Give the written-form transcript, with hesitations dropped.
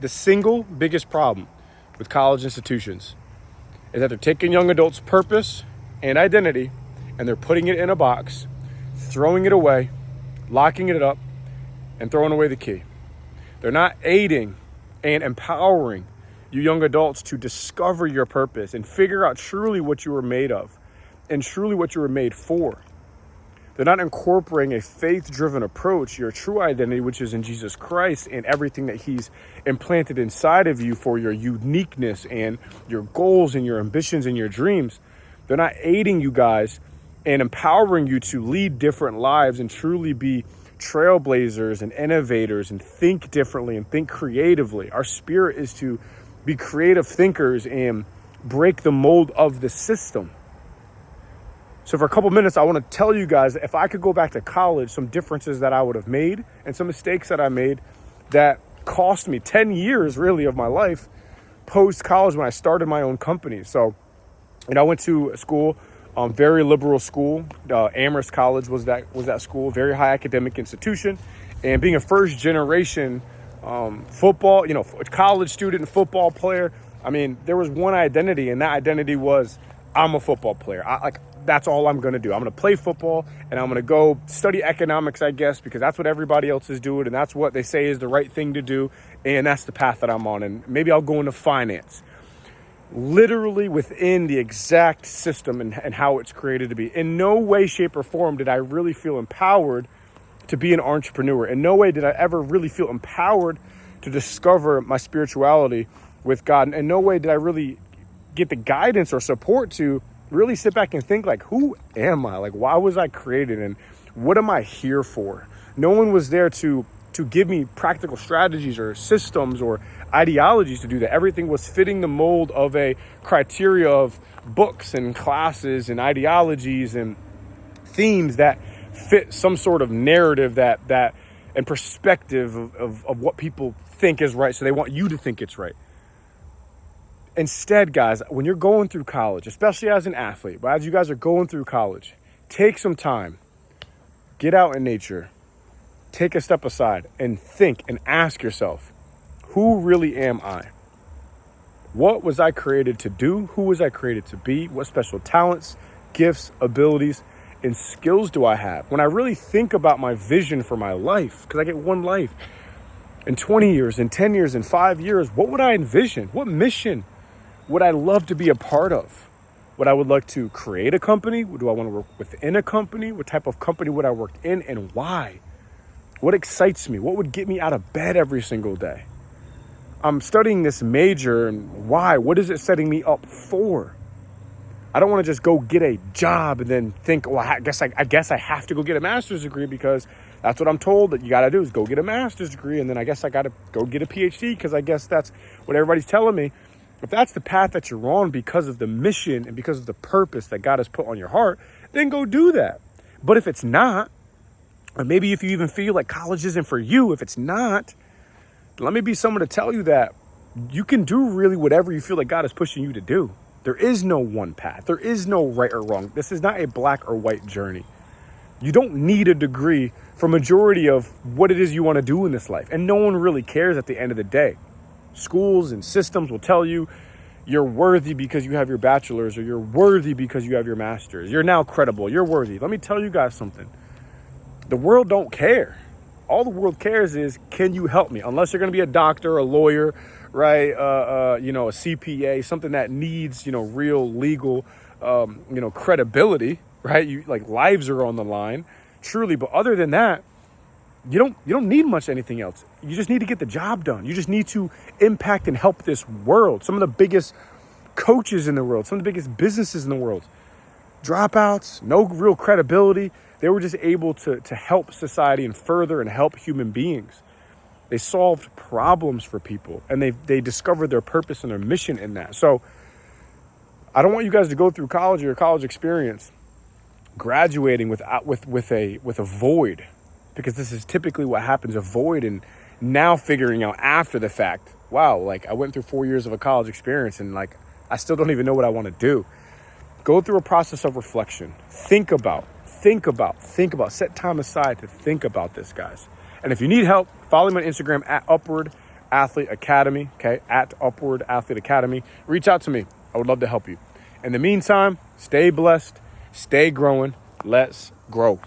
The single biggest problem with college institutions is that they're taking young adults' purpose and identity and they're putting it in a box, throwing it away, locking it up, and throwing away the key. They're not aiding and empowering you young adults to discover your purpose and figure out truly what you were made of and truly what you were made for. They're not incorporating a faith-driven approach, your true identity, which is in Jesus Christ, and everything that he's implanted inside of you for your uniqueness and your goals and your ambitions and your dreams. They're not aiding you guys and empowering you to lead different lives and truly be trailblazers and innovators and think differently and think creatively. Our spirit is to be creative thinkers and break the mold of the system. So for a couple minutes, I want to tell you guys, if I could go back to college, some differences that I would have made and some mistakes that I made that cost me 10 years really of my life post-college when I started my own company. So, I went to a school, very liberal school. Amherst College was that school, very high academic institution. And being a first generation football, college student and football player, there was one identity, and that identity was I'm a football player. That's all I'm going to do. I'm going to play football and I'm going to go study economics, I guess, because that's what everybody else is doing. And that's what they say is the right thing to do. And that's the path that I'm on. And maybe I'll go into finance. Literally within the exact system and how it's created to be. In no way, shape, or form did I really feel empowered to be an entrepreneur. In no way did I ever really feel empowered to discover my spirituality with God. And in no way did I really get the guidance or support to really sit back and think, who am I? Why was I created and what am I here for? No one was there to give me practical strategies or systems or ideologies to do that. Everything was fitting the mold of a criteria of books and classes and ideologies and themes that fit some sort of narrative that and perspective of what people think is right. So they want you to think it's right. Instead, guys, when you're going through college, especially as an athlete, but as you guys are going through college, take some time, get out in nature, take a step aside and think and ask yourself, who really am I? What was I created to do? Who was I created to be? What special talents, gifts, abilities, and skills do I have? When I really think about my vision for my life, because I get one life, in 20 years, in 10 years, in 5 years, what would I envision? What mission would I love to be a part of? Would I would like to create a company? Do I want to work within a company? What type of company would I work in and why? What excites me? What would get me out of bed every single day? I'm studying this major and why? What is it setting me up for? I don't want to just go get a job and then think, well, I guess I have to go get a master's degree because that's what I'm told that you got to do is go get a master's degree. And then I guess I got to go get a PhD because I guess that's what everybody's telling me. If that's the path that you're on because of the mission and because of the purpose that God has put on your heart, then go do that. But if it's not, or maybe if you even feel like college isn't for you, if it's not, let me be someone to tell you that you can do really whatever you feel like God is pushing you to do. There is no one path. There is no right or wrong. This is not a black or white journey. You don't need a degree for majority of what it is you want to do in this life. And no one really cares at the end of the day. Schools and systems will tell you you're worthy because you have your bachelor's or you're worthy because you have your master's. You're now credible. You're worthy. Let me tell you guys something. The world don't care. All the world cares is, can you help me? Unless you're going to be a doctor, a lawyer, right? A CPA, something that needs, real legal, credibility, right? Lives are on the line, truly. But other than that, you don't need much anything else. You just need to get the job done. You just need to impact and help this world. Some of the biggest coaches in the world, some of the biggest businesses in the world, dropouts, no real credibility. They were just able to help society and further and help human beings. They solved problems for people and they discovered their purpose and their mission in that. So I don't want you guys to go through college or your college experience graduating with a void, because this is typically what happens, a void, and now figuring out after the fact, wow, I went through 4 years of a college experience and I still don't even know what I want to do. Go through a process of reflection. Think about, set time aside to think about this, guys. And if you need help, follow me on Instagram at Athlete Academy, okay, at Upward Athlete Academy. Reach out to me. I would love to help you. In the meantime, stay blessed, stay growing. Let's grow.